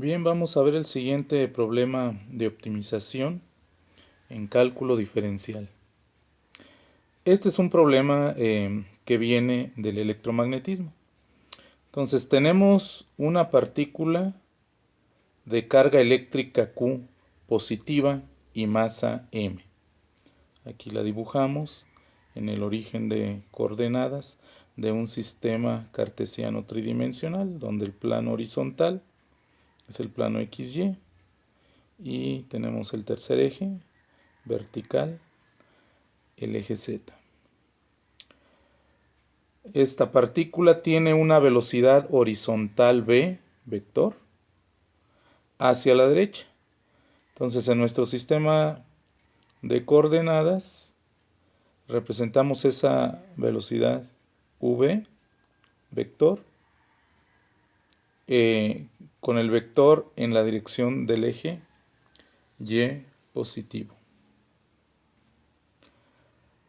Bien, vamos a ver el siguiente problema de optimización en cálculo diferencial. Este es un problema que viene del electromagnetismo. Entonces tenemos una partícula de carga eléctrica Q positiva y masa m. Aquí la dibujamos en el origen de coordenadas de un sistema cartesiano tridimensional, donde el plano horizontal es el plano XY y tenemos el tercer eje vertical, el eje Z. Esta partícula tiene una velocidad horizontal v, vector, hacia la derecha. Entonces, en nuestro sistema de coordenadas, representamos esa velocidad v, vector, con el vector en la dirección del eje y positivo.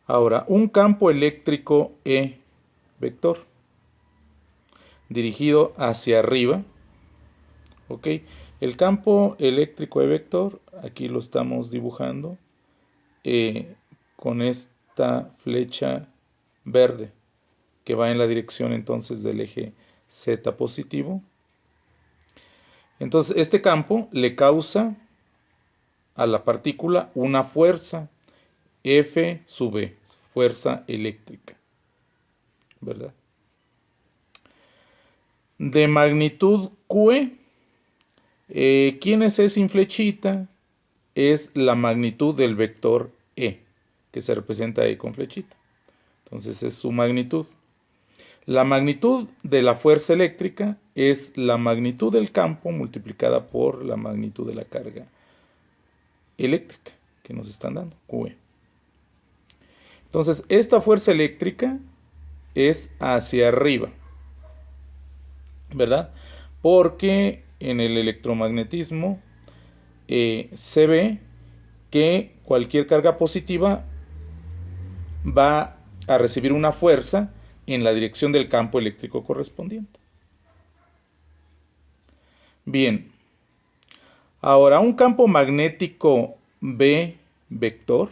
Ahora, un campo eléctrico E vector dirigido hacia arriba. ¿Ok? El campo eléctrico E vector, aquí lo estamos dibujando con esta flecha verde que va en la dirección entonces del eje Z positivo. Entonces, este campo le causa a la partícula una fuerza F sub E, fuerza eléctrica, ¿verdad? De magnitud Q, ¿quién es ese sin flechita? Es la magnitud del vector E, que se representa ahí con flechita. Entonces es su magnitud. La magnitud de la fuerza eléctrica es la magnitud del campo multiplicada por la magnitud de la carga eléctrica que nos están dando, QE. Entonces, esta fuerza eléctrica es hacia arriba, ¿verdad? Porque en el electromagnetismo se ve que cualquier carga positiva va a recibir una fuerza en la dirección del campo eléctrico correspondiente. Bien, ahora un campo magnético B vector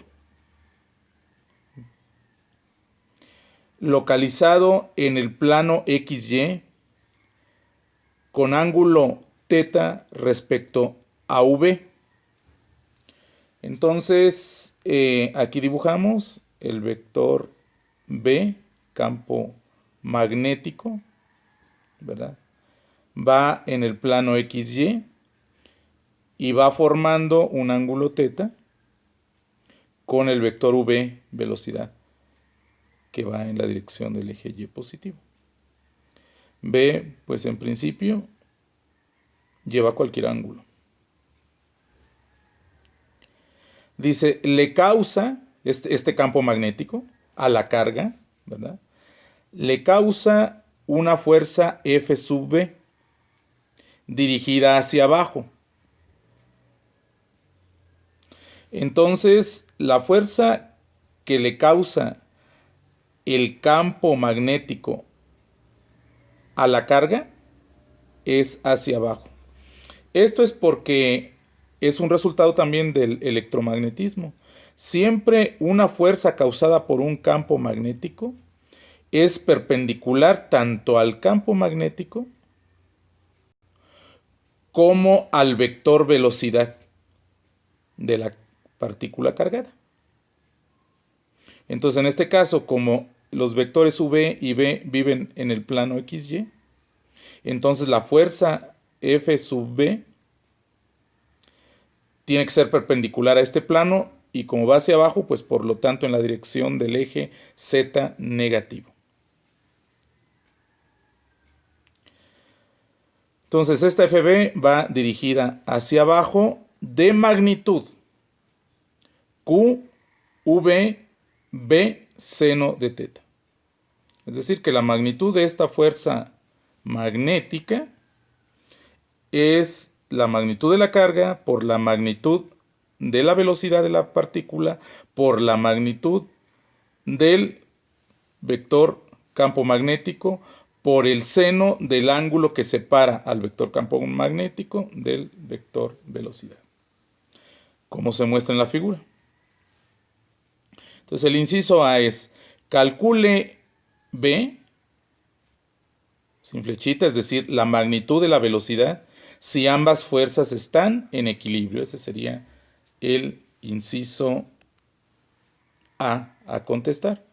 localizado en el plano XY con ángulo θ respecto a V. Entonces, aquí dibujamos el vector B, campo magnético, ¿verdad? Va en el plano XY y va formando un ángulo θ con el vector V, velocidad, que va en la dirección del eje Y positivo. B, pues en principio, lleva cualquier ángulo. Dice, le causa este campo magnético a la carga, ¿verdad? Le causa una fuerza F sub B dirigida hacia abajo. Entonces, la fuerza que le causa el campo magnético a la carga es hacia abajo. Esto es porque es un resultado también del electromagnetismo. Siempre una fuerza causada por un campo magnético es perpendicular tanto al campo magnético como al vector velocidad de la partícula cargada. Entonces, en este caso, como los vectores V y B viven en el plano XY, entonces la fuerza F sub B tiene que ser perpendicular a este plano y como va hacia abajo, pues por lo tanto en la dirección del eje Z negativo. Entonces esta FB va dirigida hacia abajo de magnitud Q, V, B, seno de θ. Es decir, que la magnitud de esta fuerza magnética es la magnitud de la carga por la magnitud de la velocidad de la partícula por la magnitud del vector campo magnético por el seno del ángulo que separa al vector campo magnético del vector velocidad, como se muestra en la figura. Entonces el inciso A es: calcule B, sin flechita, es decir, la magnitud de la velocidad si ambas fuerzas están en equilibrio. Ese sería el inciso A contestar.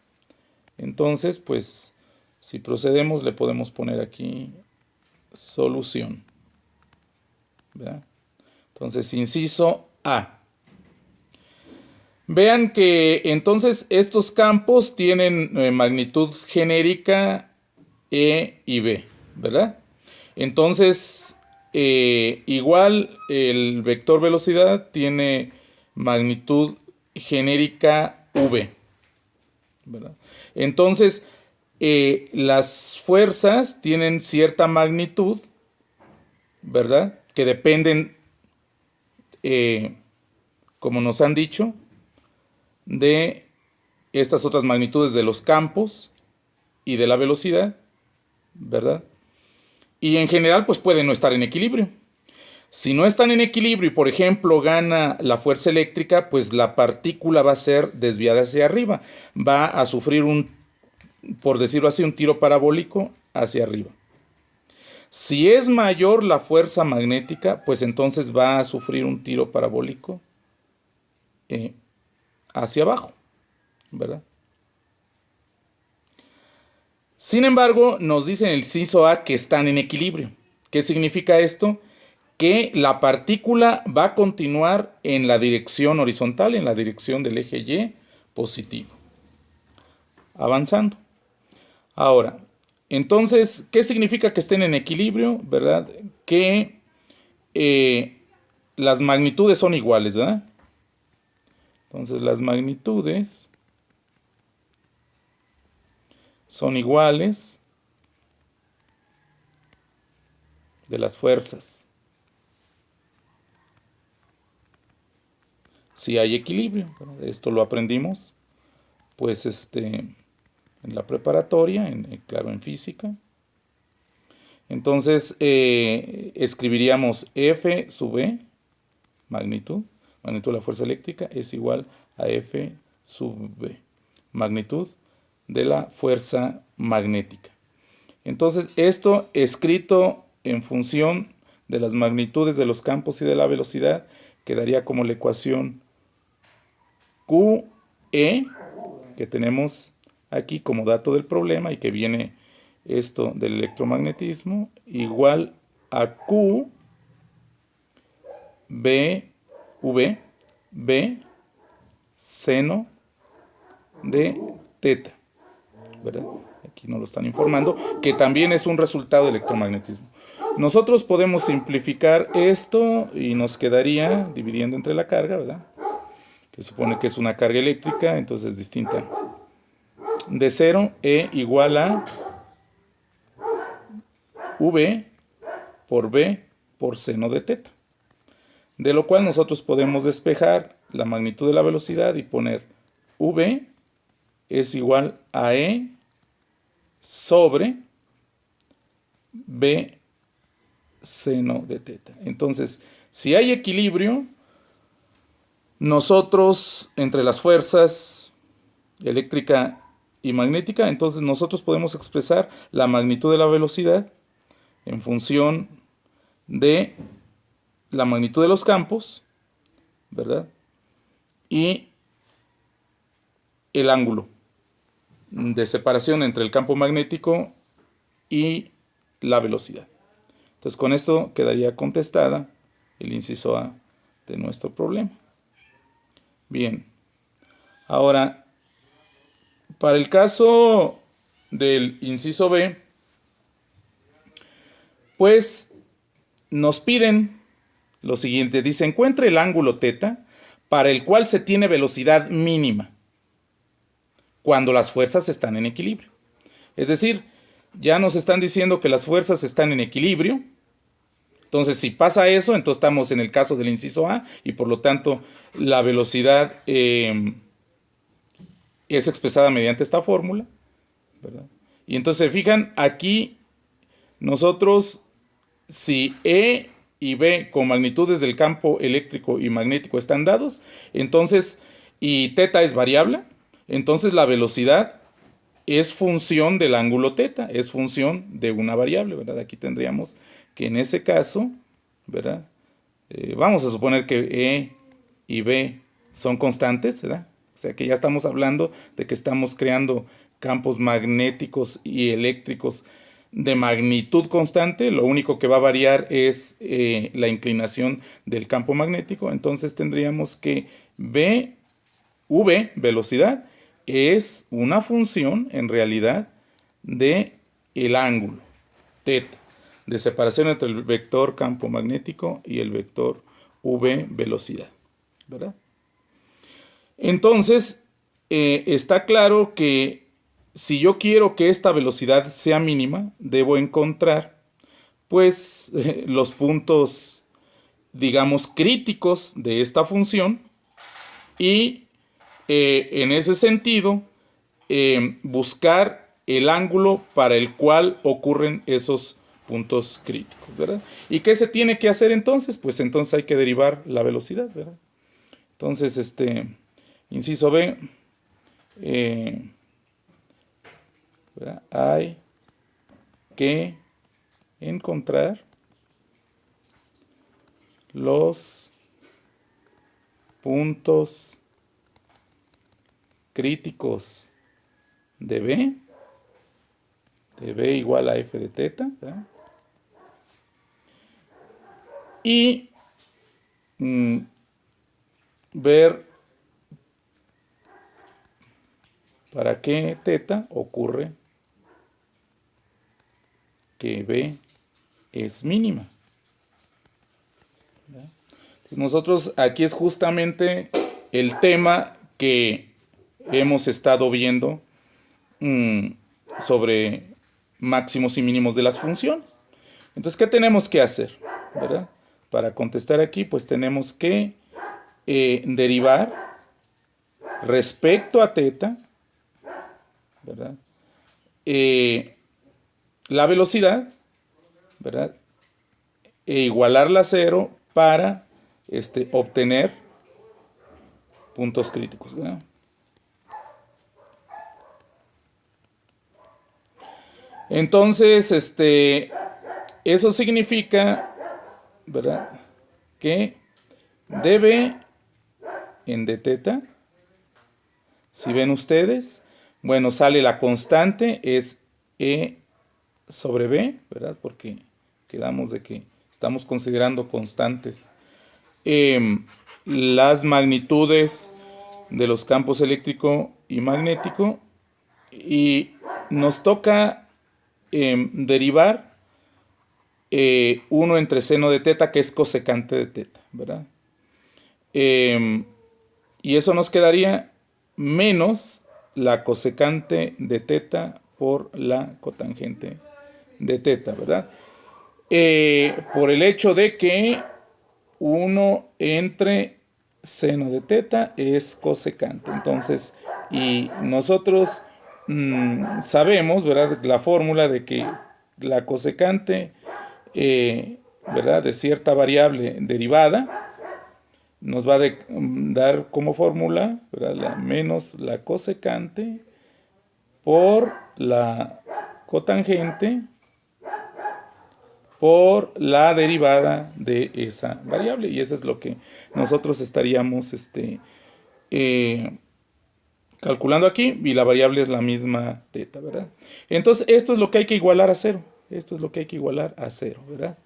Entonces, pues, si procedemos, le podemos poner aquí solución, ¿verdad? Entonces, inciso A. Vean que entonces estos campos tienen magnitud genérica E y B, ¿verdad? Entonces, igual el vector velocidad tiene magnitud genérica V, ¿verdad? Entonces, las fuerzas tienen cierta magnitud, ¿verdad? Que dependen, como nos han dicho, de estas otras magnitudes de los campos y de la velocidad, ¿verdad? Y en general, pues pueden no estar en equilibrio. Si no están en equilibrio y, por ejemplo, gana la fuerza eléctrica, pues la partícula va a ser desviada hacia arriba. Va a sufrir por decirlo así, un tiro parabólico hacia arriba. Si es mayor la fuerza magnética, pues entonces va a sufrir un tiro parabólico hacia abajo, ¿verdad? Sin embargo, nos dice en el inciso A que están en equilibrio. ¿Qué significa esto? Que la partícula va a continuar en la dirección horizontal, en la dirección del eje Y positivo, avanzando. Ahora, entonces, ¿qué significa que estén en equilibrio? ¿Verdad? Que las magnitudes son iguales, ¿verdad? Entonces, las magnitudes son iguales de las fuerzas si hay equilibrio. Esto lo aprendimos, pues, en la preparatoria, claro, en física. Entonces, escribiríamos F sub E, magnitud de la fuerza eléctrica, es igual a F sub B, magnitud de la fuerza magnética. Entonces, esto escrito en función de las magnitudes de los campos y de la velocidad, quedaría como la ecuación QE, que tenemos aquí como dato del problema y que viene esto del electromagnetismo, igual a Q B V B seno de teta, ¿verdad? Aquí nos lo están informando, que también es un resultado del electromagnetismo. Nosotros podemos simplificar esto y nos quedaría dividiendo entre la carga, ¿verdad? Que supone que es una carga eléctrica, entonces distinta de 0, E igual a V por B por seno de teta. De lo cual nosotros podemos despejar la magnitud de la velocidad y poner V es igual a E sobre B seno de teta. Entonces, si hay equilibrio, nosotros, entre las fuerzas eléctrica y magnética, entonces nosotros podemos expresar la magnitud de la velocidad en función de la magnitud de los campos, ¿verdad? Y el ángulo de separación entre el campo magnético y la velocidad. Entonces, con esto quedaría contestada el inciso A de nuestro problema. Bien. Ahora, para el caso del inciso B, pues nos piden lo siguiente. Dice, encuentre el ángulo θ para el cual se tiene velocidad mínima cuando las fuerzas están en equilibrio. Es decir, ya nos están diciendo que las fuerzas están en equilibrio. Entonces, si pasa eso, entonces estamos en el caso del inciso A y por lo tanto la velocidad es expresada mediante esta fórmula, ¿verdad? Y entonces se fijan, aquí nosotros, si E y B con magnitudes del campo eléctrico y magnético están dados, entonces, y θ es variable, entonces la velocidad es función del ángulo θ, es función de una variable, ¿verdad? Aquí tendríamos que en ese caso, ¿verdad? Vamos a suponer que E y B son constantes, ¿verdad? O sea que ya estamos hablando de que estamos creando campos magnéticos y eléctricos de magnitud constante. Lo único que va a variar es la inclinación del campo magnético. Entonces tendríamos que V, velocidad, es una función en realidad de el ángulo θ, de separación entre el vector campo magnético y el vector V, velocidad, ¿verdad? Entonces, está claro que si yo quiero que esta velocidad sea mínima, debo encontrar, pues, los puntos, digamos, críticos de esta función y, en ese sentido, buscar el ángulo para el cual ocurren esos puntos críticos, ¿verdad? ¿Y qué se tiene que hacer entonces? Pues entonces hay que derivar la velocidad, ¿verdad? Entonces, inciso B, ¿verdad? Hay que encontrar los puntos críticos de B igual a f de θ, ¿verdad? Y ver para qué θ ocurre que B es mínima. ¿Verdad? Nosotros aquí es justamente el tema que hemos estado viendo sobre máximos y mínimos de las funciones. Entonces, ¿qué tenemos que hacer? ¿Verdad? Para contestar aquí, pues tenemos que derivar respecto a θ, ¿verdad? La velocidad, ¿verdad? E igualarla a cero para obtener puntos críticos, ¿verdad? Entonces, eso significa, ¿verdad?, que dB en dθ, si ven ustedes, bueno, sale la constante, es E sobre B, ¿verdad? Porque quedamos de que estamos considerando constantes las magnitudes de los campos eléctrico y magnético, y nos toca derivar 1 entre seno de θ, que es cosecante de θ, ¿verdad? Y eso nos quedaría menos la cosecante de θ por la cotangente de θ, ¿verdad? Por el hecho de que 1 entre seno de θ es cosecante. Entonces, y nosotros sabemos, ¿verdad?, la fórmula de que la cosecante, ¿verdad?, de cierta variable derivada nos va a dar como fórmula, ¿verdad?, menos la cosecante por la cotangente por la derivada de esa variable, y eso es lo que nosotros estaríamos calculando aquí, y la variable es la misma θ, ¿verdad? Entonces esto es lo que hay que igualar a cero, esto es lo que hay que igualar a cero, ¿verdad?,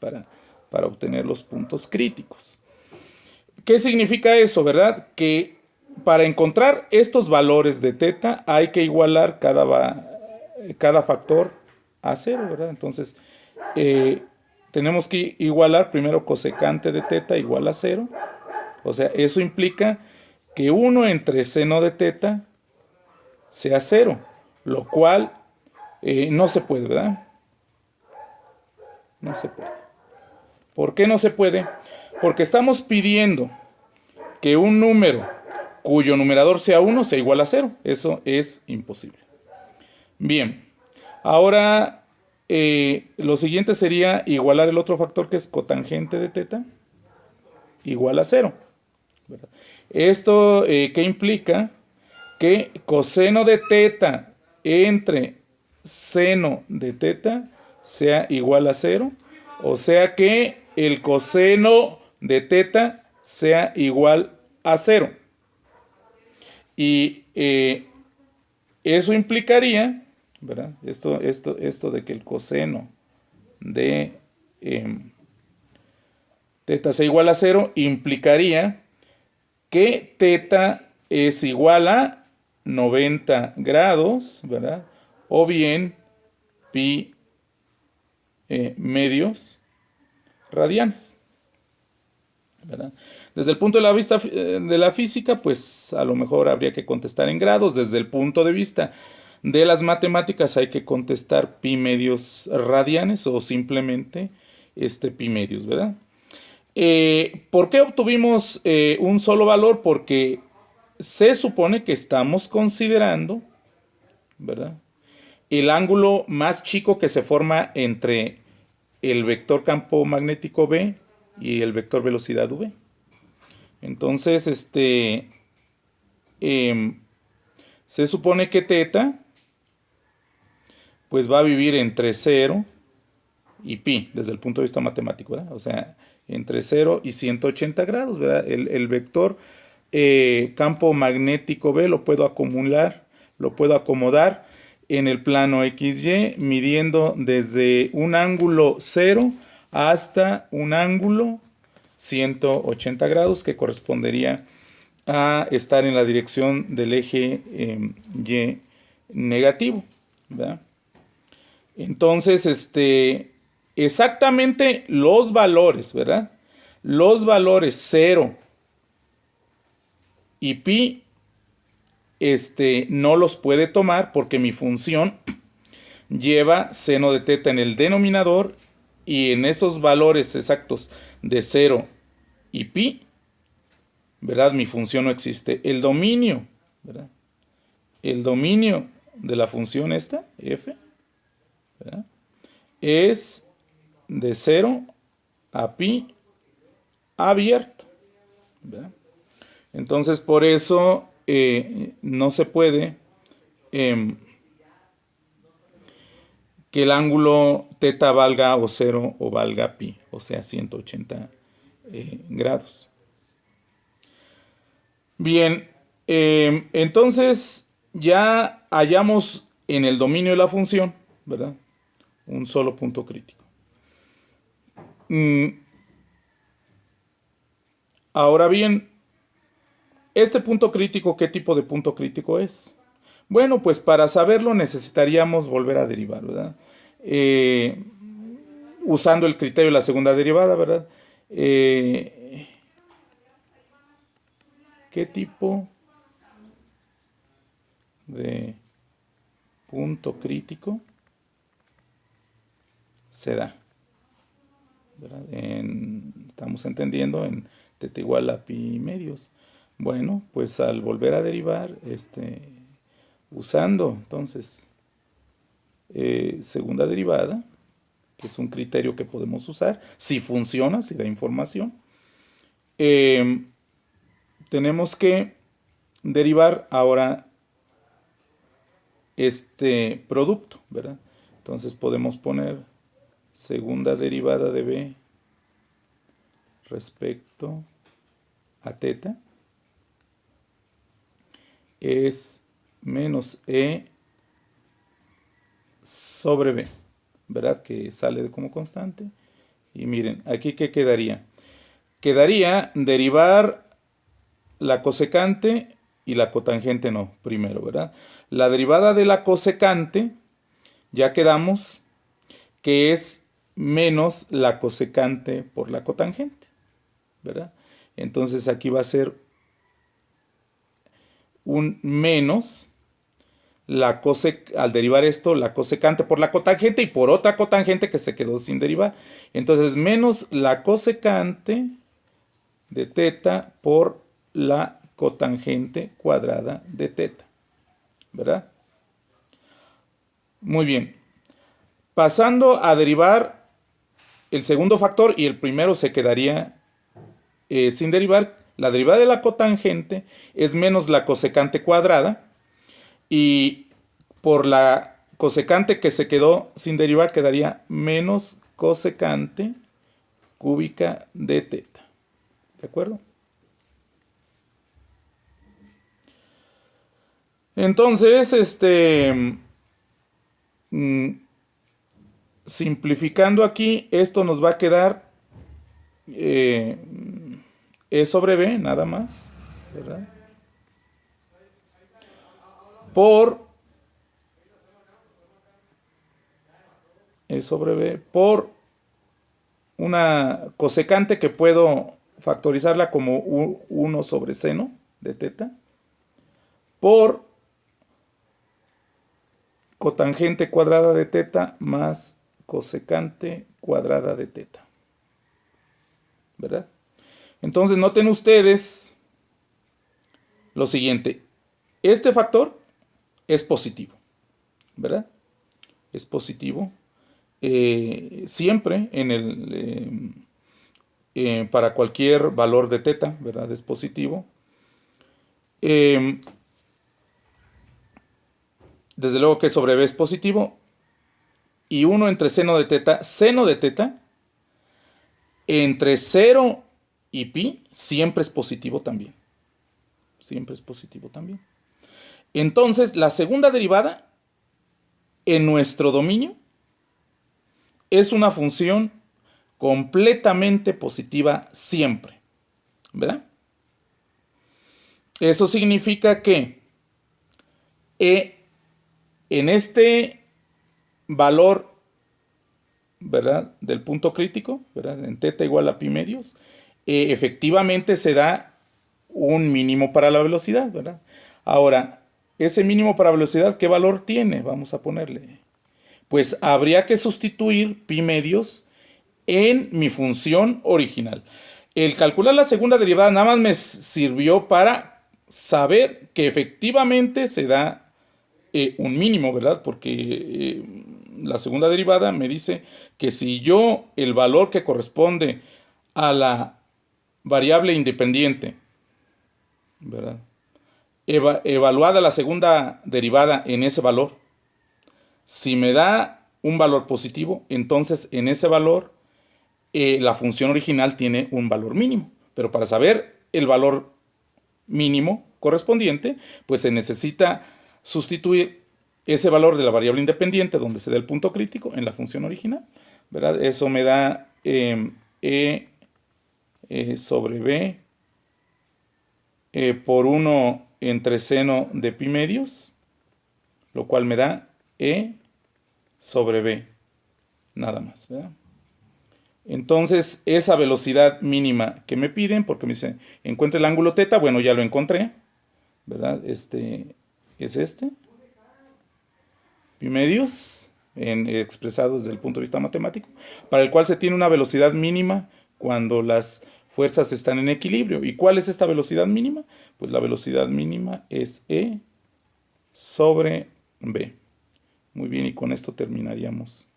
para obtener los puntos críticos. ¿Qué significa eso, verdad? Que para encontrar estos valores de θ hay que igualar cada factor a cero, ¿verdad? Entonces, tenemos que igualar primero cosecante de θ igual a 0. O sea, eso implica que 1 entre seno de θ sea 0, lo cual no se puede, ¿verdad? No se puede. ¿Por qué no se puede? Porque estamos pidiendo que un número cuyo numerador sea 1 sea igual a 0. Eso es imposible. Bien, ahora lo siguiente sería igualar el otro factor que es cotangente de teta igual a 0. ¿Verdad? Esto, ¿qué implica? Que coseno de teta entre seno de teta sea igual a 0, o sea que el coseno de teta sea igual a 0. Y eso implicaría, ¿verdad? Esto de que el coseno de teta sea igual a 0 implicaría que teta es igual a 90 grados, ¿verdad? O bien pi medios radianes, ¿verdad? Desde el punto de la vista de la física, pues a lo mejor habría que contestar en grados. Desde el punto de vista de las matemáticas hay que contestar pi medios radianes o simplemente pi medios, ¿verdad? ¿Por qué obtuvimos un solo valor? Porque se supone que estamos considerando, ¿verdad?, el ángulo más chico que se forma entre el vector campo magnético B y el vector velocidad V. Entonces, se supone que teta pues va a vivir entre 0 y pi, desde el punto de vista matemático, ¿verdad? O sea, entre 0 y 180 grados, ¿verdad? El vector campo magnético B lo puedo acomodar en el plano XY, midiendo desde un ángulo 0 hasta un ángulo 180 grados, que correspondería a estar en la dirección del eje Y negativo, ¿verdad? Entonces, exactamente los valores, ¿verdad? Los valores 0 y pi, no los puede tomar porque mi función lleva seno de teta en el denominador, y en esos valores exactos de 0 y pi, ¿verdad?, mi función no existe. El dominio, ¿verdad?, el dominio de la función esta, f, ¿verdad?, es de 0 a pi abierto, ¿verdad? Entonces, por eso no se puede que el ángulo teta valga o 0 o valga pi, o sea, 180 grados. Bien, entonces ya hallamos en el dominio de la función, ¿verdad?, un solo punto crítico. Ahora bien, este punto crítico, ¿qué tipo de punto crítico es? Bueno, pues para saberlo necesitaríamos volver a derivar, ¿verdad? Usando el criterio de la segunda derivada, ¿verdad? ¿Qué tipo de punto crítico se da? ¿Verdad? Estamos entendiendo en teta igual a pi medios. Bueno, pues al volver a derivar, usando entonces segunda derivada, que es un criterio que podemos usar, si funciona, si da información, tenemos que derivar ahora este producto, ¿verdad? Entonces podemos poner segunda derivada de B respecto a teta es menos E sobre B, ¿verdad?, que sale como constante. Y miren, aquí ¿qué quedaría? Quedaría derivar la cosecante y la cotangente no, primero, ¿verdad? La derivada de la cosecante, ya quedamos que es menos la cosecante por la cotangente, ¿verdad? Entonces aquí va a ser un menos al derivar esto, la cosecante por la cotangente y por otra cotangente que se quedó sin derivar. Entonces, menos la cosecante de teta por la cotangente cuadrada de teta, ¿verdad? Muy bien. pasando a derivar el segundo factor y el primero se quedaría sin derivar. La derivada de la cotangente es menos la cosecante cuadrada y por la cosecante que se quedó sin derivar quedaría menos cosecante cúbica de teta. ¿De acuerdo? Entonces, simplificando aquí, esto nos va a quedar E sobre B, nada más, ¿verdad? Por E sobre B, por una cosecante que puedo factorizarla como 1 sobre seno de teta, por cotangente cuadrada de teta más cosecante cuadrada de teta, ¿verdad? Entonces noten ustedes lo siguiente, este factor es positivo, ¿verdad? Es positivo siempre en para cualquier valor de teta, ¿verdad? Es positivo. Desde luego que sobre B es positivo. Y 1 entre seno de teta, entre 0 y pi, siempre es positivo también. Siempre es positivo también. Entonces, la segunda derivada en nuestro dominio es una función completamente positiva siempre, ¿verdad? Eso significa que en este valor, ¿verdad?, del punto crítico, ¿verdad?, en teta igual a pi medios, efectivamente se da un mínimo para la velocidad, ¿verdad? Ahora, ese mínimo para velocidad, ¿qué valor tiene? Vamos a ponerle. Pues habría que sustituir pi medios en mi función original. El calcular la segunda derivada nada más me sirvió para saber que efectivamente se da un mínimo, ¿verdad? Porque la segunda derivada me dice que si yo el valor que corresponde a la variable independiente, ¿verdad?, evaluada la segunda derivada en ese valor, si me da un valor positivo, entonces en ese valor la función original tiene un valor mínimo. Pero para saber el valor mínimo correspondiente, pues se necesita sustituir ese valor de la variable independiente donde se da el punto crítico en la función original, ¿verdad? Eso me da sobre B por 1 entre seno de pi medios, lo cual me da E sobre B, nada más, ¿verdad? Entonces, esa velocidad mínima que me piden, porque me dice, encuentre el ángulo teta, bueno, ya lo encontré, ¿verdad? Es pi medios, expresado desde el punto de vista matemático, para el cual se tiene una velocidad mínima cuando las fuerzas están en equilibrio. ¿Y cuál es esta velocidad mínima? Pues la velocidad mínima es E sobre B. Muy bien, y con esto terminaríamos